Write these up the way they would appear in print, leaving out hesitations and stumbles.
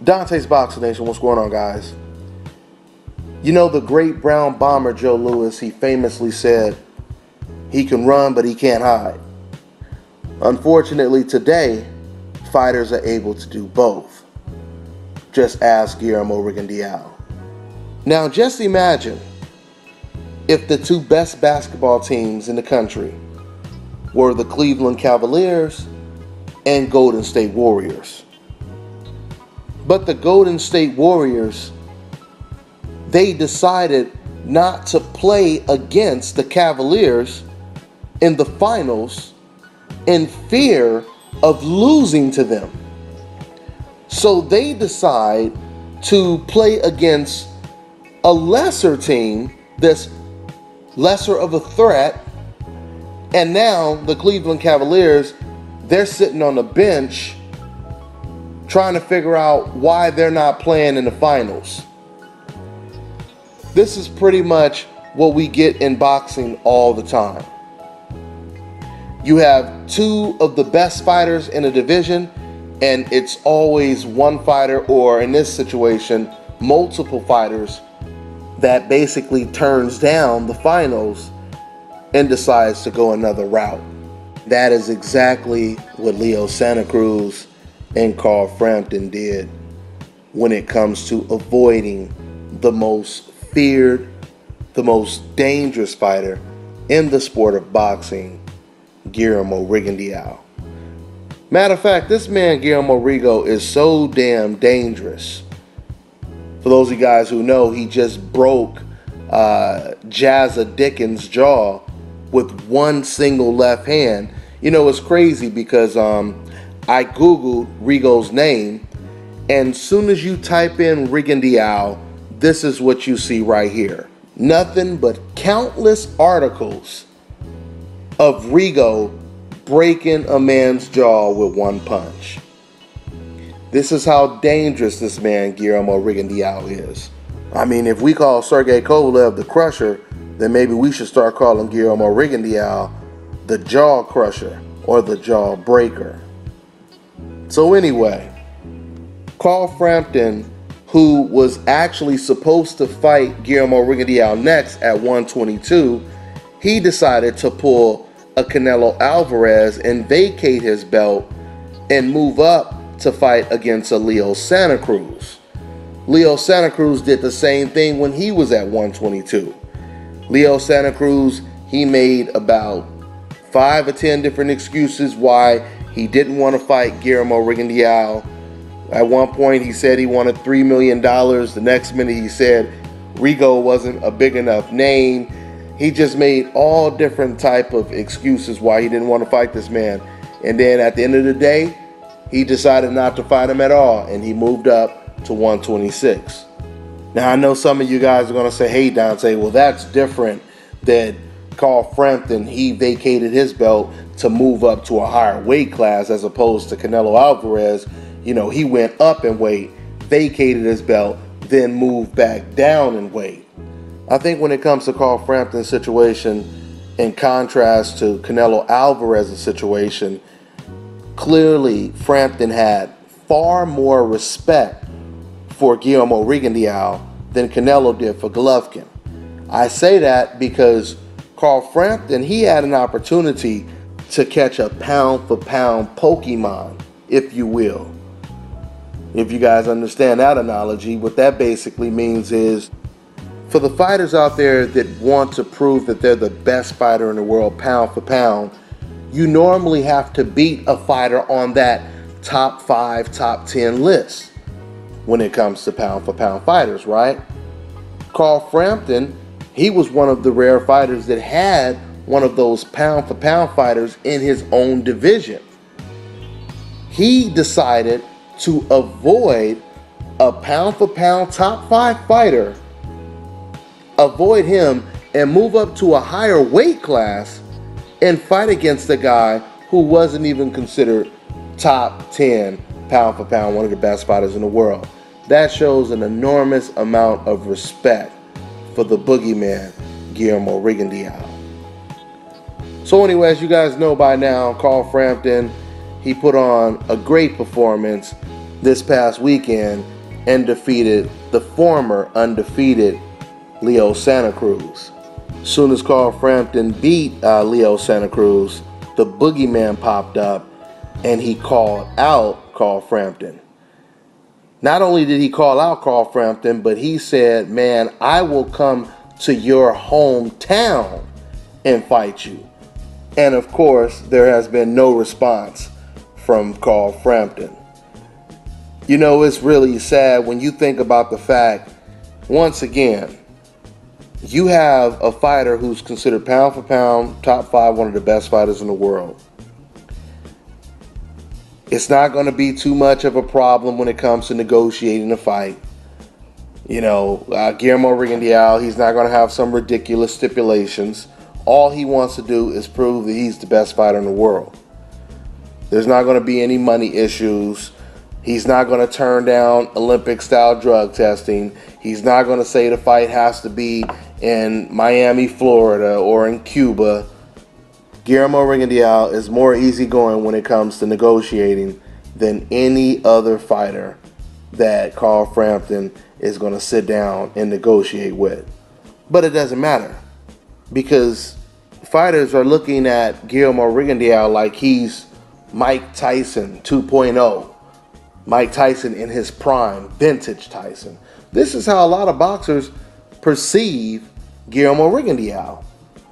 Dante's Boxing Nation, what's going on, guys? You know, the great brown bomber Joe Louis, he famously said, he can run, but he can't hide. Unfortunately, today, fighters are able to do both. Just ask Guillermo Rigondeaux. Now, just imagine if the two best basketball teams in the country were the Cleveland Cavaliers and Golden State Warriors. But the Golden State Warriors, they decided not to play against the Cavaliers in the finals in fear of losing to them. So they decide to play against a lesser team that's lesser of a threat. And now the Cleveland Cavaliers, they're sitting on the bench trying to figure out why they're not playing in the finals. This is pretty much what we get in boxing all the time. You have two of the best fighters in a division, and it's always one fighter, or in this situation, multiple fighters, that basically turns down the finals and decides to go another route. That is exactly what Leo Santa Cruz and Carl Frampton did when it comes to avoiding the most feared, the most dangerous fighter in the sport of boxing, Guillermo Rigondeaux. Matter of fact, this man Guillermo Rigo is so damn dangerous. For those of you guys who know, he just broke Jazza Dickens' jaw with one single left hand. You know, it's crazy because I googled Rigo's name, and as soon as you type in Rigondeaux, this is what you see right here. Nothing but countless articles of Rigo breaking a man's jaw with one punch. This is how dangerous this man Guillermo Rigondeaux is. I mean, if we call Sergey Kovalev the Crusher, then maybe we should start calling Guillermo Rigondeaux the Jaw Crusher or the Jaw Breaker. So anyway, Carl Frampton, who was actually supposed to fight Guillermo Rigondeaux next at 122, he decided to pull a Canelo Alvarez and vacate his belt and move up to fight against a Leo Santa Cruz. Leo Santa Cruz did the same thing when he was at 122. Leo Santa Cruz, he made about 5 or 10 different excuses why he didn't want to fight Guillermo Rigondeaux. At one point he said he wanted $3 million. The next minute he said Rigo wasn't a big enough name. He just made all different type of excuses why he didn't want to fight this man. And then at the end of the day, he decided not to fight him at all, and he moved up to 126. Now I know some of you guys are going to say, hey Dante, well that's different that Carl Frampton, he vacated his belt to move up to a higher weight class as opposed to Canelo Alvarez. You know, he went up in weight, vacated his belt, then moved back down in weight. I think when it comes to Carl Frampton's situation, in contrast to Canelo Alvarez's situation, clearly Frampton had far more respect for Guillermo Rigondeaux than Canelo did for Golovkin. I say that because Carl Frampton, he had an opportunity to catch a pound-for-pound Pokemon, if you will. If you guys understand that analogy, what that basically means is, for the fighters out there that want to prove that they're the best fighter in the world pound for pound, you normally have to beat a fighter on that top 5, top 10 list when it comes to pound for pound fighters, right? Carl Frampton, he was one of the rare fighters that had one of those pound for pound fighters in his own division. He decided to avoid a pound for pound top 5 fighter, avoid him and move up to a higher weight class and fight against a guy who wasn't even considered top 10 pound for pound, one of the best fighters in the world. That shows an enormous amount of respect for the boogeyman, Guillermo Rigondeaux. So anyway, as you guys know by now, Carl Frampton, he put on a great performance this past weekend and defeated the former undefeated Leo Santa Cruz. Soon as Carl Frampton beat Leo Santa Cruz, the boogeyman popped up and he called out Carl Frampton. Not only did he call out Carl Frampton, but he said, man, I will come to your hometown and fight you. And of course, there has been no response from Carl Frampton. You know, it's really sad when you think about the fact, once again, you have a fighter who's considered pound for pound, top 5, one of the best fighters in the world. It's not going to be too much of a problem when it comes to negotiating a fight. You know, Guillermo Rigondeaux, he's not going to have some ridiculous stipulations. All he wants to do is prove that he's the best fighter in the world. There's not going to be any money issues. He's not going to turn down Olympic-style drug testing. He's not going to say the fight has to be in Miami, Florida, or in Cuba. Guillermo Rigondeaux is more easygoing when it comes to negotiating than any other fighter that Carl Frampton is going to sit down and negotiate with. But it doesn't matter, because fighters are looking at Guillermo Rigondeaux like he's Mike Tyson 2.0. Mike Tyson in his prime, vintage Tyson. This is how a lot of boxers perceive Guillermo Rigondeaux,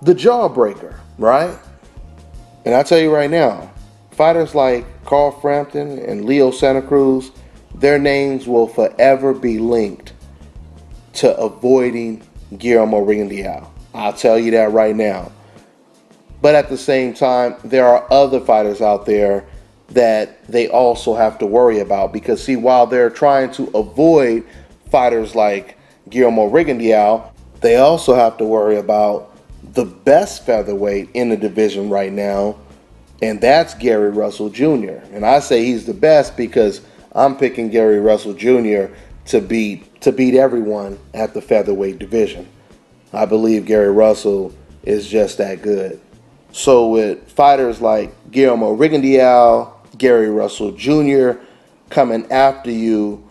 the jawbreaker, right? And I tell you right now, fighters like Carl Frampton and Leo Santa Cruz, their names will forever be linked to avoiding Guillermo Rigondeaux. I'll tell you that right now. But at the same time, there are other fighters out there that they also have to worry about, because see, while they're trying to avoid fighters like Guillermo Rigondeaux, they also have to worry about the best featherweight in the division right now, and that's Gary Russell Jr. And I say he's the best because I'm picking Gary Russell Jr. to beat everyone at the featherweight division. I believe Gary Russell is just that good. So with fighters like Guillermo Rigondeaux, Gary Russell Jr. coming after you,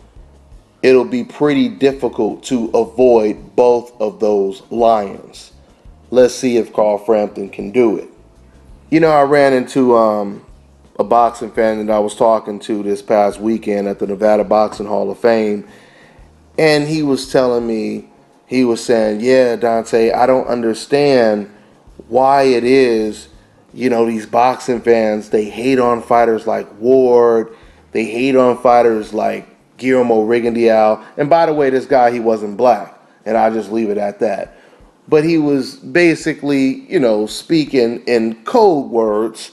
it'll be pretty difficult to avoid both of those lions. Let's see if Carl Frampton can do it. You know, I ran into a boxing fan that I was talking to this past weekend at the Nevada Boxing Hall of Fame, and he was telling me, he was saying, yeah, Dante, I don't understand why it is, you know, these boxing fans, they hate on fighters like Ward, they hate on fighters like Guillermo Rigondeaux. And by the way, this guy, he wasn't black, and I'll just leave it at that. But he was basically, you know, speaking in code words,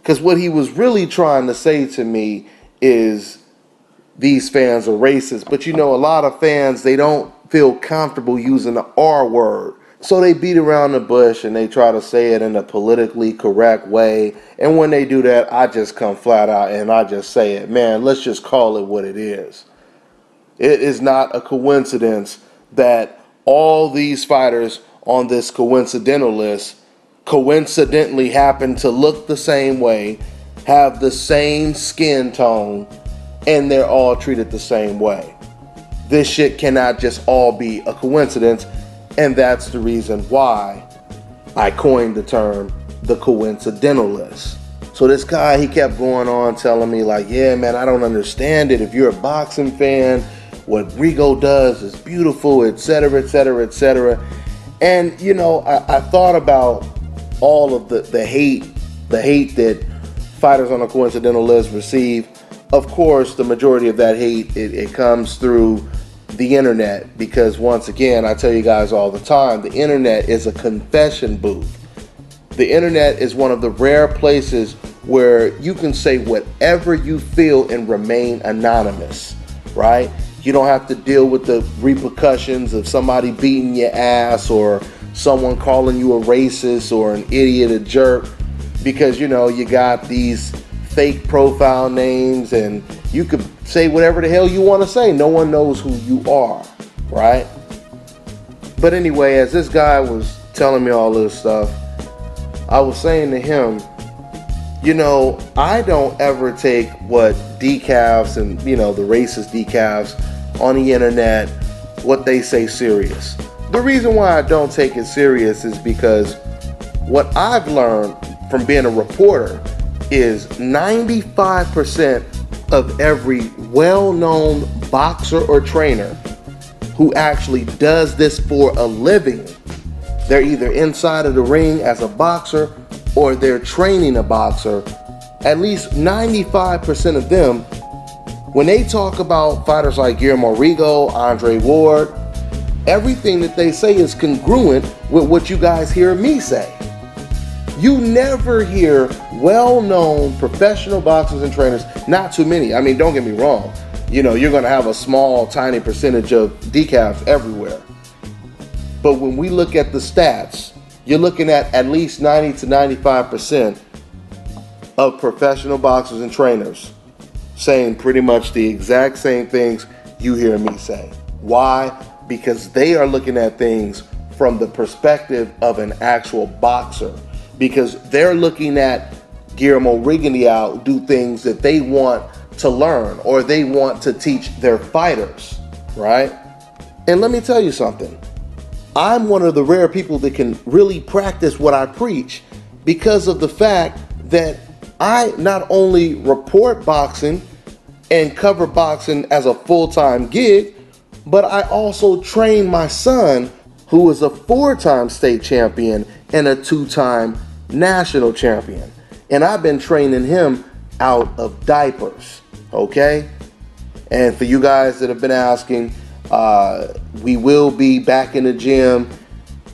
because what he was really trying to say to me is these fans are racist. But you know, a lot of fans, they don't feel comfortable using the R word. So they beat around the bush and they try to say it in a politically correct way. And when they do that, I just come flat out and I just say it. Man, let's just call it what it is. It is not a coincidence that all these fighters on this coincidental list coincidentally happen to look the same way, have the same skin tone, and they're all treated the same way. This shit cannot just all be a coincidence. And that's the reason why I coined the term the coincidentalist. So this guy, he kept going on telling me like, yeah, man, I don't understand it. If you're a boxing fan, what Rigo does is beautiful, etc., etc., etc. And, you know, I thought about all of the hate that fighters on a coincidental list receive. Of course, the majority of that hate, it comes through the internet, because once again, I tell you guys all the time, the internet is a confession booth. The internet is one of the rare places where you can say whatever you feel and remain anonymous, right? You don't have to deal with the repercussions of somebody beating your ass or someone calling you a racist or an idiot, a jerk, because, you know, you got these fake profile names and you could say whatever the hell you want to say. No one knows who you are, right? But anyway, as this guy was telling me all this stuff, I was saying to him, you know, I don't ever take what decafs and, you know, the racist decafs on the internet what they say serious. The reason why I don't take it serious is because what I've learned from being a reporter is 95% of every well-known boxer or trainer who actually does this for a living, they're either inside of the ring as a boxer or they're training a boxer. At least 95% of them, when they talk about fighters like Guillermo Rigondeaux, Andre Ward, everything that they say is congruent with what you guys hear me say. You never hear well-known professional boxers and trainers, not too many. I mean, don't get me wrong. You know, you're going to have a small, tiny percentage of decafs everywhere. But when we look at the stats, you're looking at least 90 to 95% of professional boxers and trainers saying pretty much the exact same things you hear me say. Why? Because they are looking at things from the perspective of an actual boxer. Because they're looking at Guillermo Rigondeaux do things that they want to learn or they want to teach their fighters, right? And let me tell you something. I'm one of the rare people that can really practice what I preach because of the fact that I not only report boxing and cover boxing as a full-time gig, but I also train my son, who is a 4-time state champion and a 2-time national champion. And I've been training him out of diapers, okay? And for you guys that have been asking, we will be back in the gym.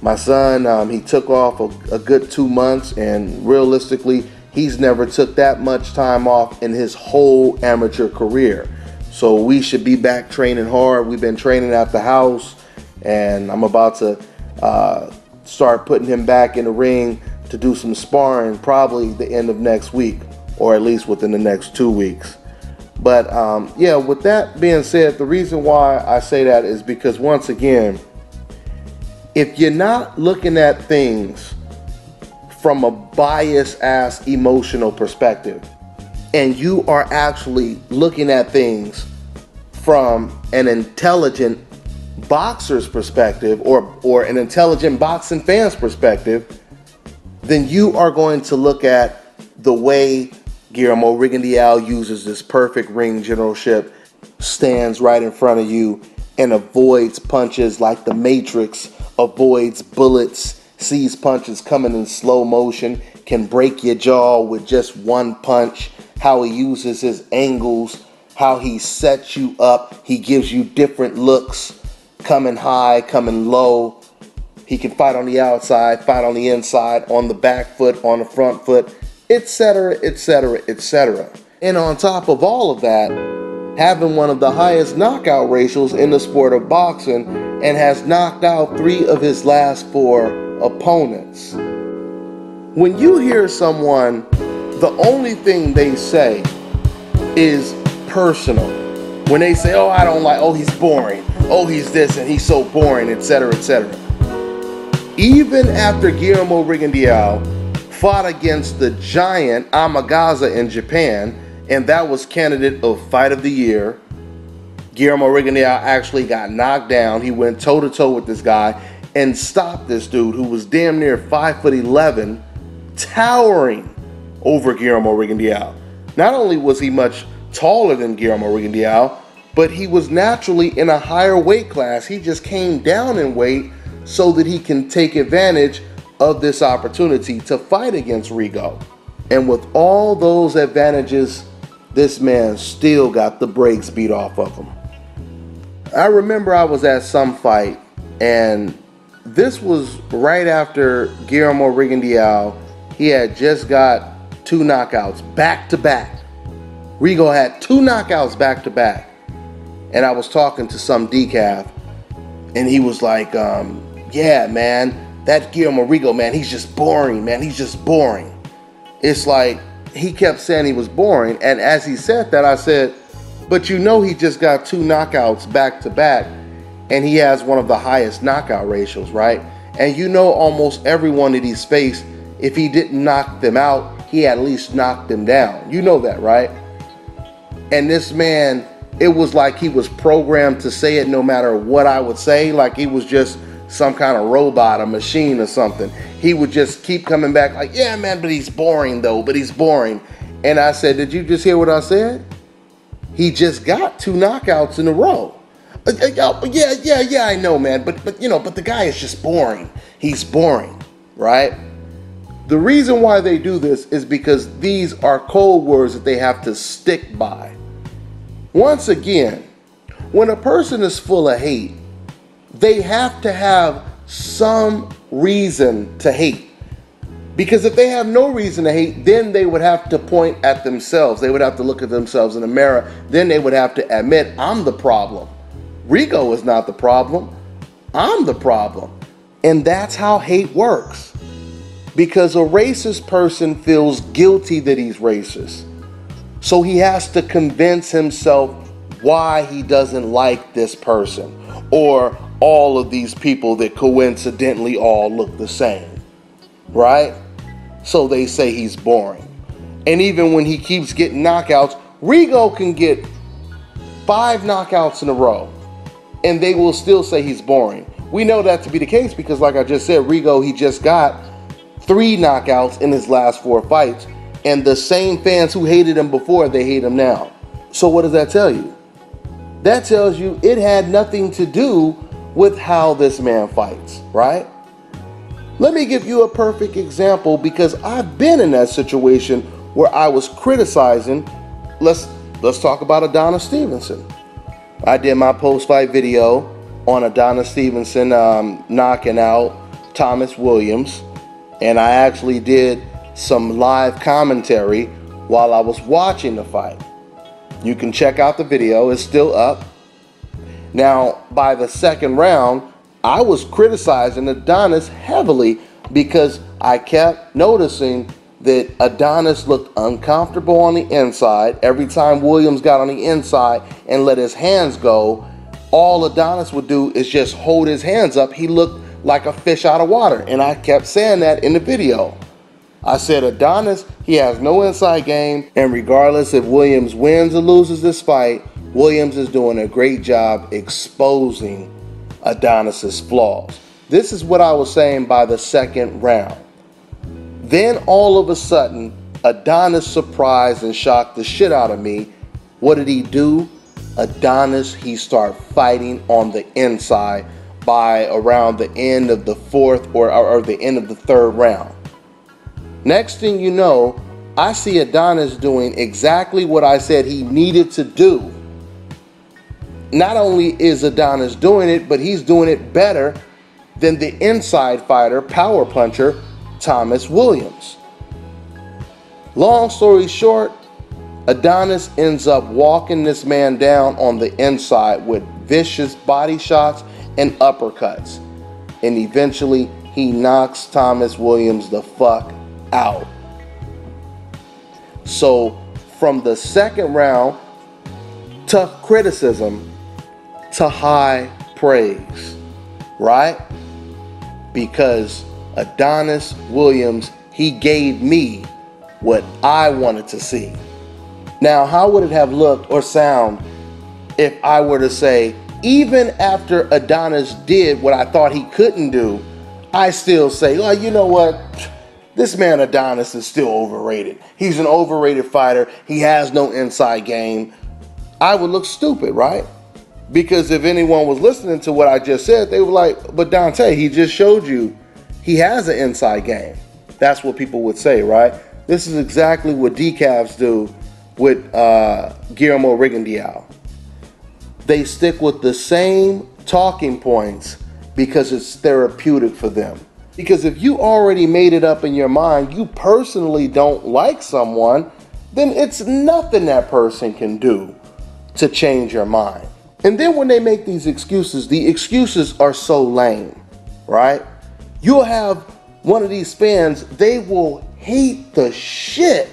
My son, he took off a good 2 months, and realistically, he's never took that much time off in his whole amateur career. So we should be back training hard. We've been training at the house, and I'm about to start putting him back in the ring to do some sparring probably the end of next week, or at least within the next 2 weeks. But yeah, with that being said, the reason why I say that is because, once again, if you're not looking at things from a biased-ass emotional perspective, and you are actually looking at things from an intelligent boxer's perspective or an intelligent boxing fan's perspective, then you are going to look at the way Guillermo Rigondeaux uses this perfect ring generalship, stands right in front of you and avoids punches like the Matrix, avoids bullets, sees punches coming in slow motion, can break your jaw with just one punch, how he uses his angles, how he sets you up, he gives you different looks, coming high, coming low. He can fight on the outside, fight on the inside, on the back foot, on the front foot, etc., etc., etc. And on top of all of that, having one of the highest knockout ratios in the sport of boxing, and has knocked out 3 of his last 4 opponents. When you hear someone, the only thing they say is personal. When they say, oh, I don't like, oh, he's boring, oh, he's this and he's so boring, etc., etc. Even after Guillermo Rigondeaux fought against the giant Amagaza in Japan, and that was candidate of Fight of the Year, Guillermo Rigondeaux actually got knocked down. He went toe-to-toe with this guy and stopped this dude who was damn near 5'11", towering over Guillermo Rigondeaux. Not only was he much taller than Guillermo Rigondeaux, but he was naturally in a higher weight class. He just came down in weight so that he can take advantage of this opportunity to fight against Rigo. And with all those advantages, this man still got the brakes beat off of him. I remember I was at some fight, and this was right after Guillermo Rigondeaux. He had just got 2 knockouts back to back. Rigo had 2 knockouts back to back. And I was talking to some decaf, and he was like, yeah, man, that Guillermo Rigo, man, he's just boring, man. He's just boring. It's like he kept saying he was boring. And as he said that, I said, but you know he just got 2 knockouts back to back, and he has one of the highest knockout ratios, right? And you know almost everyone that he's faced, if he didn't knock them out, he at least knocked them down. You know that, right? And this man it was like he was programmed to say it no matter what I would say, like he was just some kind of robot, a machine or something. He would just keep coming back like, yeah, man, but he's boring though, but he's boring. And I said, did you just hear what I said? He just got 2 knockouts in a row. Yeah, I know, man, but the guy is just boring. He's boring, right? The reason why they do this is because these are code words that they have to stick by. Once again, when a person is full of hate, they have to have some reason to hate. Because if they have no reason to hate, then they would have to point at themselves. They would have to look at themselves in the mirror. Then they would have to admit, I'm the problem. Rigo is not the problem. I'm the problem. And that's how hate works. Because a racist person feels guilty that he's racist. So he has to convince himself why he doesn't like this person or all of these people that coincidentally all look the same, right? So they say he's boring. And even when he keeps getting knockouts, Rigo can get 5 knockouts in a row and they will still say he's boring. We know that to be the case because, like I just said, Rigo, he just got 3 knockouts in his last 4 fights, and the same fans who hated him before, they hate him now. So what does that tell you? That tells you it had nothing to do with how this man fights, right? Let me give you a perfect example because I've been in that situation where I was criticizing. Let's talk about Adonis Stevenson. I did my post-fight video on Adonis Stevenson knocking out Thomas Williams, and I actually did some live commentary while I was watching the fight. You can check out the video, it's still up. Now, by the second round, I was criticizing Adonis heavily because I kept noticing that Adonis looked uncomfortable on the inside. Every time Williams got on the inside and let his hands go, all Adonis would do is just hold his hands up. He looked like a fish out of water, and I kept saying that in the video. I said, Adonis, he has no inside game, and regardless if Williams wins or loses this fight, Williams is doing a great job exposing Adonis's flaws. This is what I was saying by the second round. Then all of a sudden, Adonis surprised and shocked the shit out of me. What did he do? Adonis, he started fighting on the inside by around the end of the 4th or the end of the 3rd round. Next thing you know, I see Adonis doing exactly what I said he needed to do. Not only is Adonis doing it, but he's doing it better than the inside fighter, power puncher, Thomas Williams. Long story short, Adonis ends up walking this man down on the inside with vicious body shots and uppercuts. And eventually, he knocks Thomas Williams the fuck out. So, from the second round, tough criticism to high praise, right? Because Adonis Williams, he gave me what I wanted to see. Now, how would it have looked or sound if I were to say, even after Adonis did what I thought he couldn't do, I still say, oh, you know what? This man Adonis is still overrated. He's an overrated fighter. He has no inside game. I would look stupid, right? Because if anyone was listening to what I just said, they were like, but Dante, he just showed you he has an inside game. That's what people would say, right? This is exactly what decafs do with Guillermo Rigondeaux. They stick with the same talking points because it's therapeutic for them. Because if you already made it up in your mind, you personally don't like someone, then it's nothing that person can do to change your mind. And then when they make these excuses, the excuses are so lame, right? You'll have one of these fans, they will hate the shit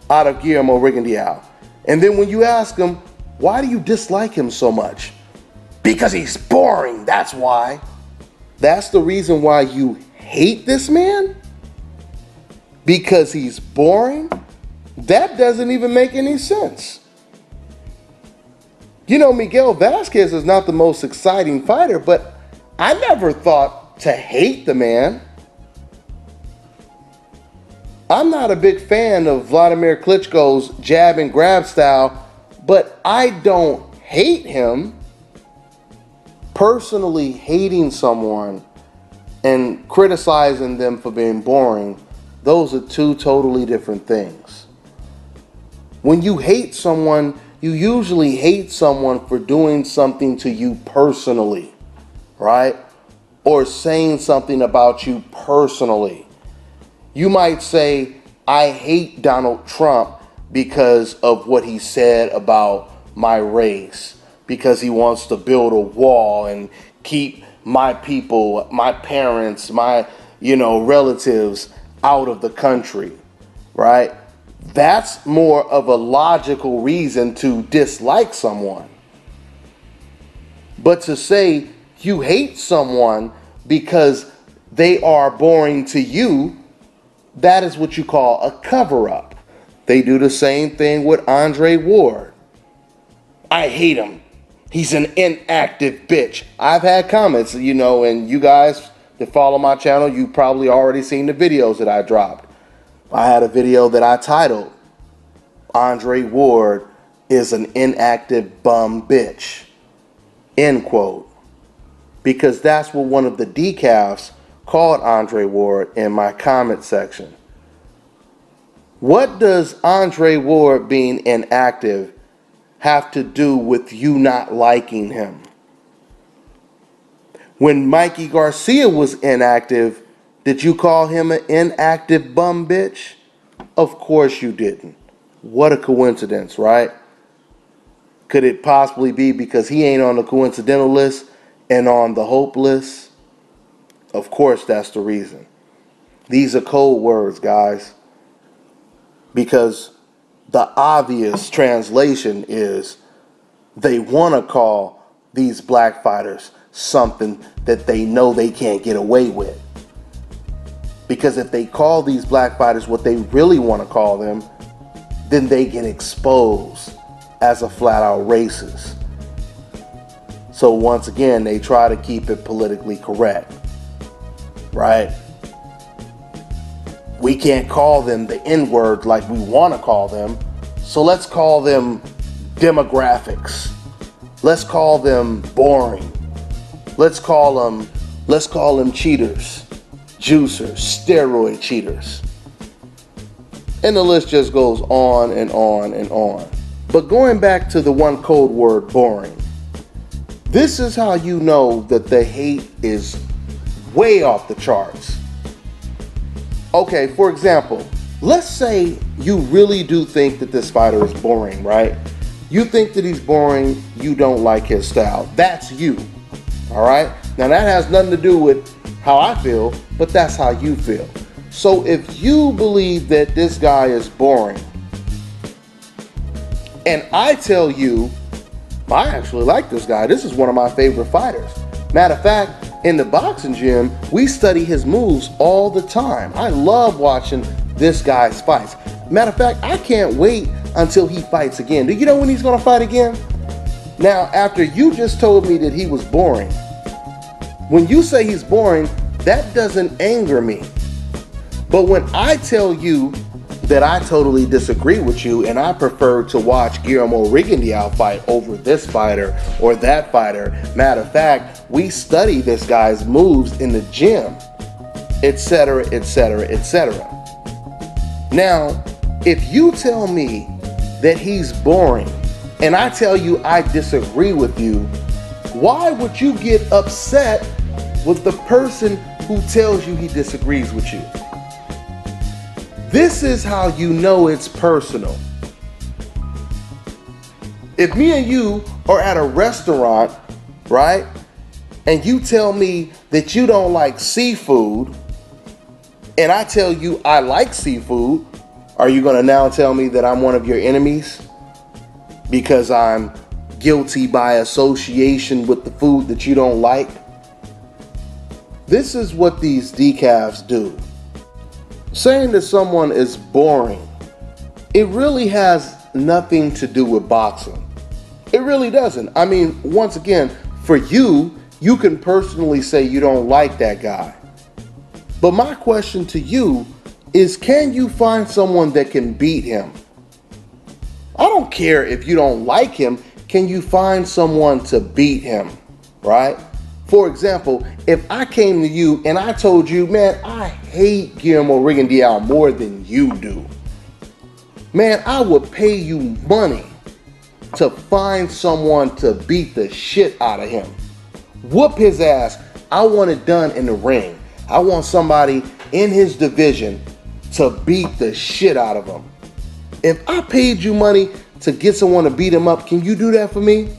out of Guillermo Rigondeaux. And then when you ask them, why do you dislike him so much? Because he's boring, that's why. That's the reason why you hate this man? Because he's boring? That doesn't even make any sense. You know, Miguel Vasquez is not the most exciting fighter, but I never thought to hate the man. I'm not a big fan of Vladimir Klitschko's jab and grab style, but I don't hate him. Personally hating someone and criticizing them for being boring, those are two totally different things. When you hate someone, you usually hate someone for doing something to you personally, right? Or saying something about you personally. You might say, I hate Donald Trump because of what he said about my race, because he wants to build a wall and keep my people, my parents, my, relatives out of the country, right? That's more of a logical reason to dislike someone. But to say you hate someone because they are boring to you, that is what you call a cover-up. They do the same thing with Andre Ward. I hate him. He's an inactive bitch. I've had comments, and you guys that follow my channel, you've probably already seen the videos that I dropped. I had a video that I titled, Andre Ward is an inactive bum bitch, end quote. Because that's what one of the decafs called Andre Ward in my comment section. What does Andre Ward being inactive have to do with you not liking him? When Mikey Garcia was inactive, did you call him an inactive bum bitch? Of course you didn't. What a coincidence, right? Could it possibly be because he ain't on the coincidental list and on the hope list? Of course that's the reason. These are code words, guys. Because the obvious translation is they want to call these black fighters something that they know they can't get away with. Because if they call these black fighters what they really want to call them, then they get exposed as a flat-out racist. So once again, they try to keep it politically correct, right? We can't call them the N-word like we want to call them, so let's call them demographics. Let's call them boring. Let's call them cheaters, juicers, steroid cheaters. And the list just goes on and on and on. But going back to the one code word, boring, this is how you know that the hate is way off the charts. Okay, for example, let's say you really do think that this fighter is boring, right? You think that he's boring, you don't like his style. That's you, all right? Now that has nothing to do with how I feel, but that's how you feel. So if you believe that this guy is boring, and I tell you, I actually like this guy, this is one of my favorite fighters. Matter of fact, in the boxing gym, we study his moves all the time. I love watching this guy's fights. Matter of fact, I can't wait until he fights again. Do you know when he's gonna fight again? Now, after you just told me that he was boring, when you say he's boring, that doesn't anger me. But when I tell you that I totally disagree with you and I prefer to watch Guillermo Rigondeaux fight over this fighter or that fighter, matter of fact, we study this guy's moves in the gym, etc., etc., etc. Now, if you tell me that he's boring and I tell you I disagree with you, why would you get upset with the person who tells you he disagrees with you? This is how you know it's personal. If me and you are at a restaurant, right, and you tell me that you don't like seafood, and I tell you I like seafood, are you going to now tell me that I'm one of your enemies because I'm guilty by association with the food that you don't like? This is what these decafs do. Saying that someone is boring, it really has nothing to do with boxing. It really doesn't. I mean, once again, for you, you can personally say you don't like that guy. But my question to you is, can you find someone that can beat him? I don't care if you don't like him. Can you find someone to beat him, right? For example, if I came to you and I told you, man, I hate Guillermo Rigondeaux more than you do. Man, I would pay you money to find someone to beat the shit out of him. Whoop his ass. I want it done in the ring. I want somebody in his division to beat the shit out of him. If I paid you money to get someone to beat him up, can you do that for me?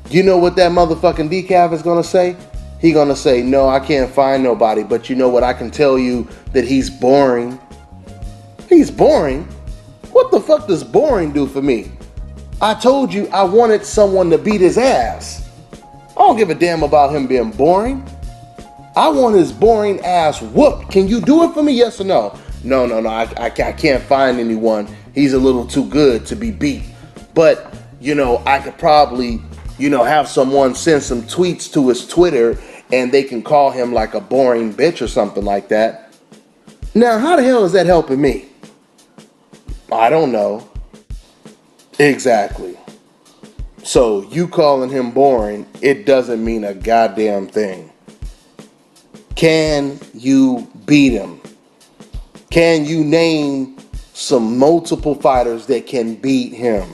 You know what that motherfucking decaf is gonna say? He gonna say, no, I can't find nobody, but you know what, I can tell you that he's boring. He's boring? What the fuck does boring do for me? I told you I wanted someone to beat his ass. I don't give a damn about him being boring. I want his boring ass whooped. Can you do it for me, yes or no? No, I can't find anyone. He's a little too good to be beat. But, you know, I could probably, you know, have someone send some tweets to his Twitter and they can call him like a boring bitch or something like that. Now, how the hell is that helping me? I don't know. Exactly. So you calling him boring, it doesn't mean a goddamn thing. Can you beat him? Can you name some multiple fighters that can beat him?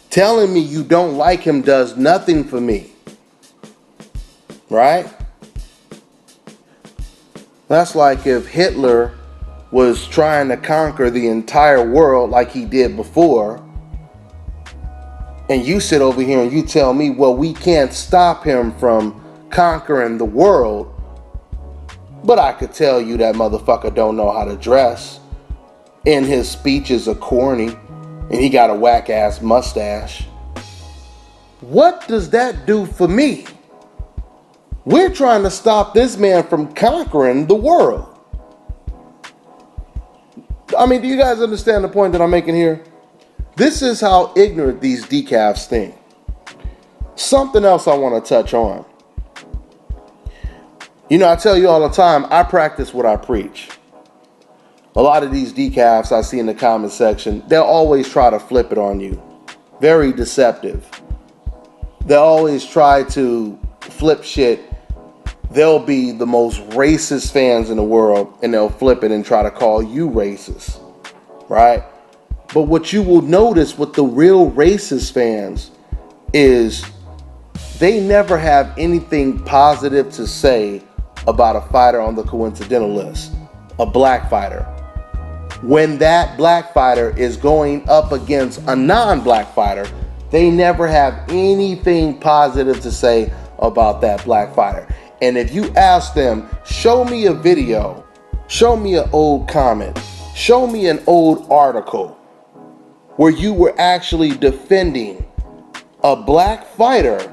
Telling me you don't like him does nothing for me. Right? That's like if Hitler was trying to conquer the entire world like he did before, and you sit over here and you tell me, well, we can't stop him from conquering the world, but I could tell you that motherfucker don't know how to dress, and his speeches are corny, and he got a whack-ass mustache. What does that do for me? We're trying to stop this man from conquering the world. I mean, do you guys understand the point that I'm making here? This is how ignorant these decafs think. Something else I want to touch on. You know, I tell you all the time, I practice what I preach. A lot of these decafs I see in the comment section, they'll always try to flip it on you. Very deceptive. They'll always try to flip shit. They'll be the most racist fans in the world, and they'll flip it and try to call you racist, right? But what you will notice with the real racist fans is they never have anything positive to say about a fighter on the coincidental list, a black fighter. When that black fighter is going up against a non-black fighter, they never have anything positive to say about that black fighter. And if you ask them, show me a video, show me an old comment, show me an old article where you were actually defending a black fighter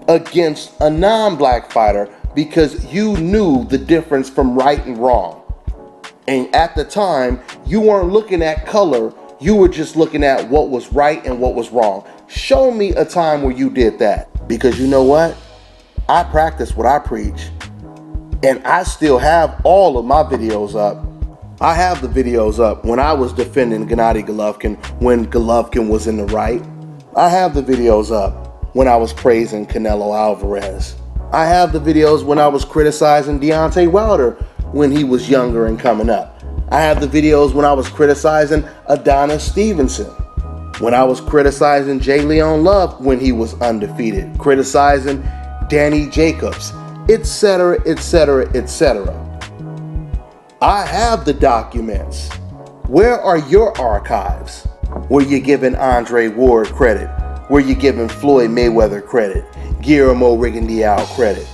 against a non-black fighter because you knew the difference from right and wrong. And at the time, you weren't looking at color, you were just looking at what was right and what was wrong. Show me a time where you did that. Because you know what? I practice what I preach, and I still have all of my videos up. I have the videos up when I was defending Gennady Golovkin when Golovkin was in the right. I have the videos up when I was praising Canelo Alvarez. I have the videos when I was criticizing Deontay Wilder when he was younger and coming up. I have the videos when I was criticizing Adonis Stevenson, when I was criticizing J. Leon Love when he was undefeated, criticizing Danny Jacobs, etc., etc., etc. I have the documents. Where are your archives? Were you giving Andre Ward credit? Were you giving Floyd Mayweather credit? Guillermo Rigondeaux credit?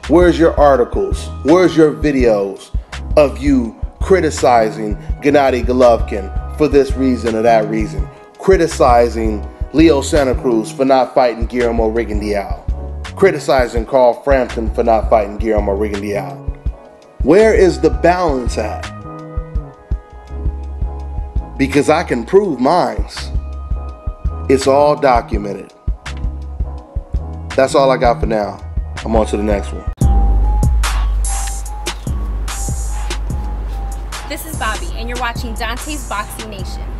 Where's your articles? Where's your videos of you criticizing Gennady Golovkin for this reason or that reason? Criticizing Leo Santa Cruz for not fighting Guillermo Rigondeaux? Criticizing Carl Frampton for not fighting Guillermo Rigondeaux? Where is the balance at? Because I can prove mines. It's all documented. That's all I got for now. I'm on to the next one. This is Bobby, and you're watching Dante's Boxing Nation.